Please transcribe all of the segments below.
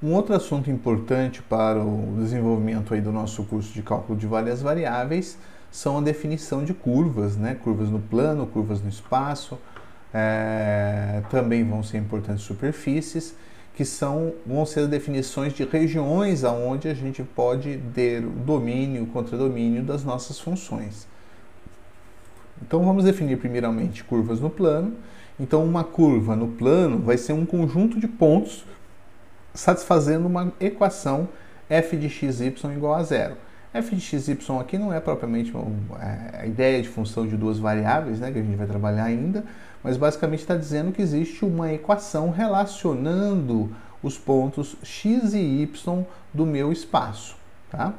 Um outro assunto importante para o desenvolvimento aí do nosso curso de cálculo de várias variáveis são a definição de curvas, né? Curvas no plano, curvas no espaço, também vão ser importantes superfícies, que vão ser as definições de regiões aonde a gente pode ter o domínio, o contradomínio das nossas funções. Então vamos definir primeiramente curvas no plano. Então uma curva no plano vai ser um conjunto de pontos satisfazendo uma equação f de xy igual a zero. F de xy aqui não é propriamente a ideia de função de duas variáveis, né, que a gente vai trabalhar ainda, mas basicamente está dizendo que existe uma equação relacionando os pontos x e y do meu espaço. Tá?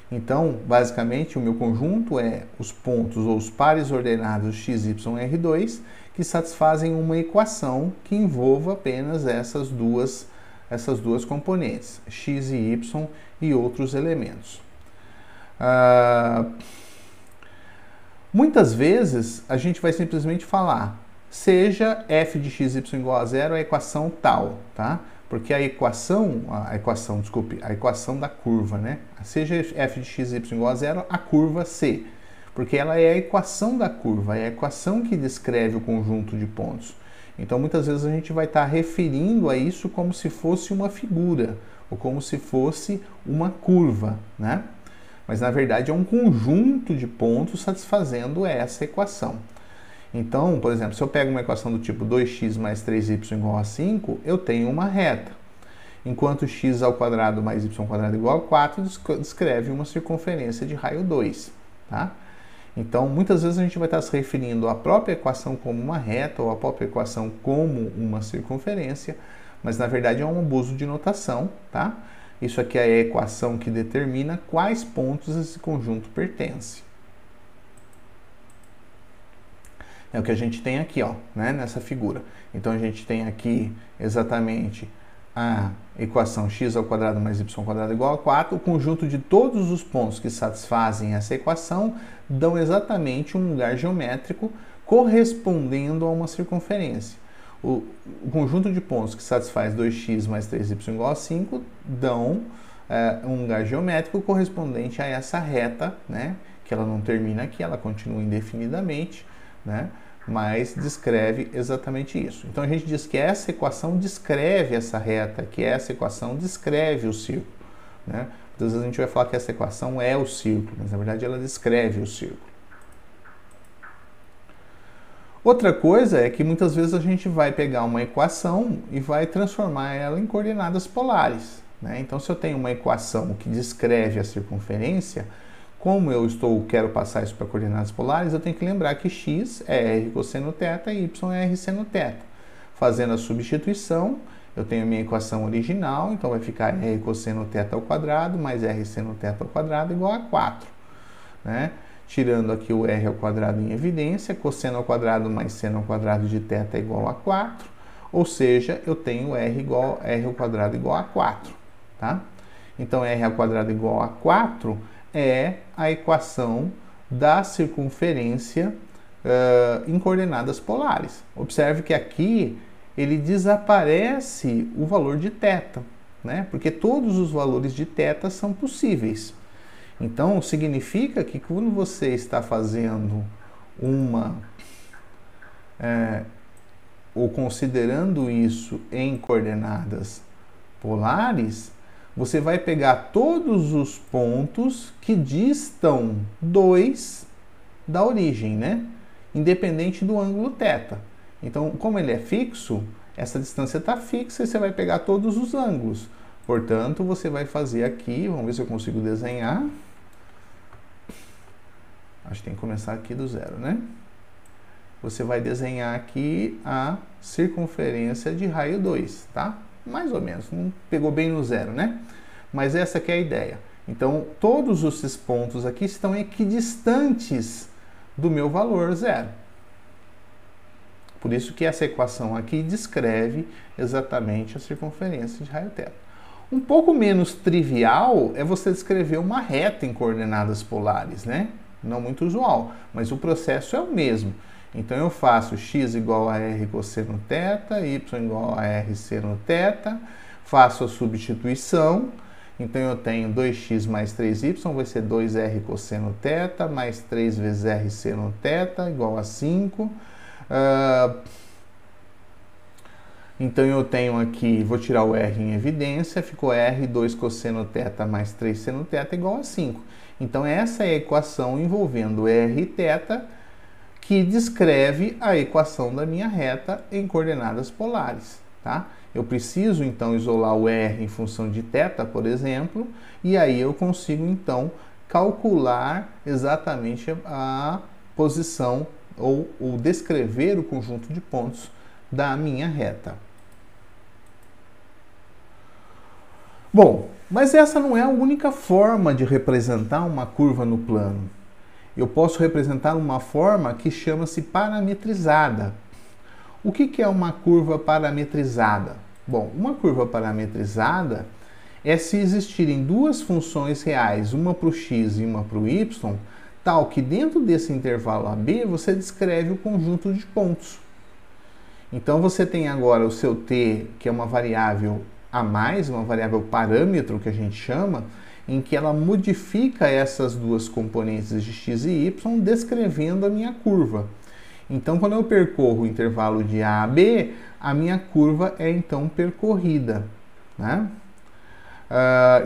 Então, basicamente, o meu conjunto é os pontos ou os pares ordenados x, y, r2 que satisfazem uma equação que envolva apenas essas duas componentes, x e y e outros elementos. Muitas vezes a gente vai simplesmente falar, seja f de xy igual a zero a equação tal, tá? Porque a equação da curva, né? Seja f de xy igual a zero, a curva C. Porque ela é a equação da curva, é a equação que descreve o conjunto de pontos. Então, muitas vezes a gente vai estar referindo a isso como se fosse uma figura, ou como se fosse uma curva, né? Mas, na verdade, é um conjunto de pontos satisfazendo essa equação. Então, por exemplo, se eu pego uma equação do tipo 2x mais 3y igual a 5, eu tenho uma reta. Enquanto x ao quadrado mais y ao quadrado igual a 4 descreve uma circunferência de raio 2, tá? Então, muitas vezes a gente vai estar se referindo à própria equação como uma reta ou à própria equação como uma circunferência, mas na verdade é um abuso de notação, tá? Isso aqui é a equação que determina quais pontos esse conjunto pertence. É o que a gente tem aqui, ó, né, nessa figura. Então, a gente tem aqui exatamente a equação x ao quadrado mais y ao quadrado igual a 4, o conjunto de todos os pontos que satisfazem essa equação dão exatamente um lugar geométrico correspondendo a uma circunferência. O conjunto de pontos que satisfaz 2x mais 3y igual a 5 dão um lugar geométrico correspondente a essa reta, né, que ela não termina aqui, ela continua indefinidamente, né, mas descreve exatamente isso. Então a gente diz que essa equação descreve essa reta, que essa equação descreve o círculo, né? Muitas vezes a gente vai falar que essa equação é o círculo, mas na verdade ela descreve o círculo. Outra coisa é que muitas vezes a gente vai pegar uma equação e vai transformar ela em coordenadas polares, né? Então se eu tenho uma equação que descreve a circunferência, como eu quero passar isso para coordenadas polares, eu tenho que lembrar que x é r cosseno θ e y é r seno θ. Fazendo a substituição, eu tenho a minha equação original, então vai ficar r cosseno θ ao quadrado mais r seno θ ao quadrado igual a 4. Né? Tirando aqui o r ao quadrado em evidência, cosseno ao quadrado mais seno ao quadrado de θ é igual a 4, ou seja, eu tenho r ao quadrado igual a 4. Tá? Então, r ao quadrado igual a 4 é a equação da circunferência em coordenadas polares. Observe que aqui ele desaparece o valor de θ, né? Porque todos os valores de θ são possíveis. Então, significa que quando você está fazendo ou considerando isso em coordenadas polares, você vai pegar todos os pontos que distam 2 da origem, né? Independente do ângulo θ. Então, como ele é fixo, essa distância está fixa e você vai pegar todos os ângulos. Portanto, você vai fazer aqui, vamos ver se eu consigo desenhar. Acho que tem que começar aqui do zero, né? Você vai desenhar aqui a circunferência de raio 2, tá? Mais ou menos, não pegou bem no zero, né? Mas essa que é a ideia. Então, todos esses pontos aqui estão equidistantes do meu valor zero. Por isso que essa equação aqui descreve exatamente a circunferência de raio θ. Um pouco menos trivial é você descrever uma reta em coordenadas polares, né? Não muito usual, mas o processo é o mesmo. Então, eu faço x igual a r cosseno θ, y igual a r seno θ, faço a substituição. Então eu tenho 2x mais 3y, vai ser 2r cosseno θ, mais 3 vezes r seno θ, igual a 5. Então eu tenho aqui, vou tirar o r em evidência, ficou r 2 cosseno θ mais 3 seno θ igual a 5. Então essa é a equação envolvendo r e θ, que descreve a equação da minha reta em coordenadas polares, tá? Eu preciso, então, isolar o r em função de θ, por exemplo, e aí eu consigo, então, calcular exatamente a posição ou descrever o conjunto de pontos da minha reta. Bom, mas essa não é a única forma de representar uma curva no plano. Eu posso representar uma forma que chama-se parametrizada. O que é uma curva parametrizada? Bom, uma curva parametrizada é se existirem duas funções reais, uma para o x e uma para o y, tal que dentro desse intervalo AB você descreve o conjunto de pontos. Então você tem agora o seu t, que é uma variável a mais, uma variável parâmetro que a gente chama, em que ela modifica essas duas componentes de x e y, descrevendo a minha curva. Então, quando eu percorro o intervalo de A a B, a minha curva é então percorrida, né?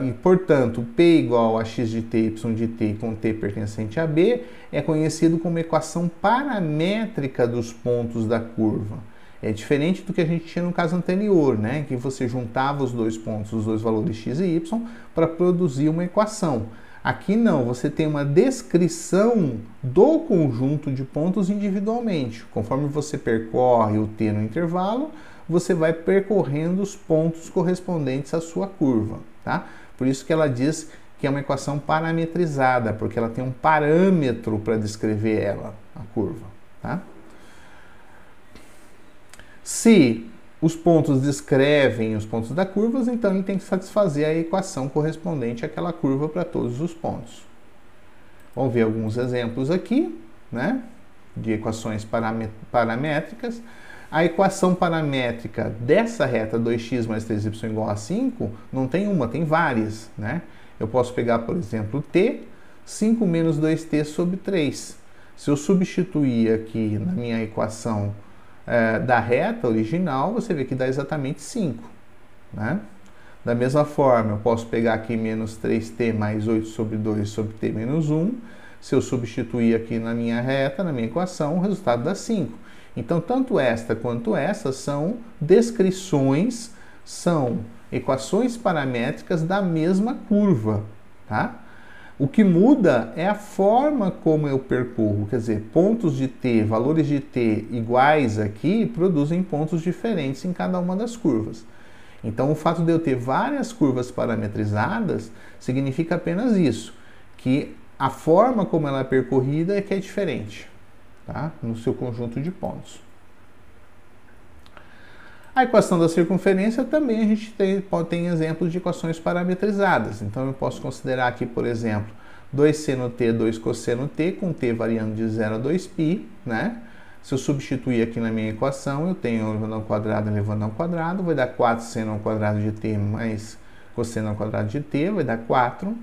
E, portanto, P igual a x de t, y de t com t pertencente a B é conhecido como equação paramétrica dos pontos da curva. É diferente do que a gente tinha no caso anterior, né? Que você juntava os dois pontos, os dois valores x e y, para produzir uma equação. Aqui não, você tem uma descrição do conjunto de pontos individualmente. Conforme você percorre o t no intervalo, você vai percorrendo os pontos correspondentes à sua curva, tá? Por isso que ela diz que é uma equação parametrizada, porque ela tem um parâmetro para descrever ela, a curva, tá? Se os pontos descrevem os pontos da curva, então ele tem que satisfazer a equação correspondente àquela curva para todos os pontos. Vamos ver alguns exemplos aqui, né, de equações paramétricas. A equação paramétrica dessa reta 2x mais 3y igual a 5 não tem uma, tem várias, né? Eu posso pegar, por exemplo, t, 5 menos 2t sobre 3. Se eu substituir aqui na minha equação da reta original, você vê que dá exatamente 5, né? Da mesma forma, eu posso pegar aqui menos 3t mais 8 sobre 2 sobre t menos 1. Se eu substituir aqui na minha reta, na minha equação, o resultado dá 5. Então, tanto esta quanto essa são descrições, são equações paramétricas da mesma curva, tá? O que muda é a forma como eu percorro, quer dizer, pontos de t, valores de t iguais aqui, produzem pontos diferentes em cada uma das curvas. Então, o fato de eu ter várias curvas parametrizadas significa apenas isso, que a forma como ela é percorrida é que é diferente, tá? No seu conjunto de pontos. A equação da circunferência também a gente tem exemplos de equações parametrizadas. Então eu posso considerar aqui, por exemplo, 2 seno t, 2 cosseno t, com t variando de 0 a 2π, né? Se eu substituir aqui na minha equação, eu tenho elevando ao quadrado elevando ao quadrado, vai dar 4 seno ao quadrado de t mais cosseno ao quadrado de t, vai dar 4.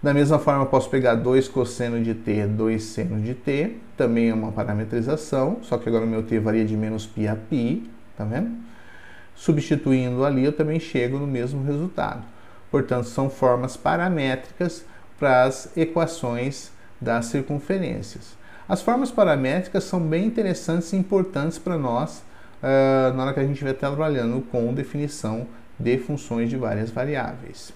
Da mesma forma, eu posso pegar 2 cosseno de t, 2 seno de t, também é uma parametrização, só que agora o meu t varia de menos π a π, tá vendo? Substituindo ali, eu também chego no mesmo resultado. Portanto, são formas paramétricas para as equações das circunferências. As formas paramétricas são bem interessantes e importantes para nós na hora que a gente vai estar trabalhando com definição de funções de várias variáveis.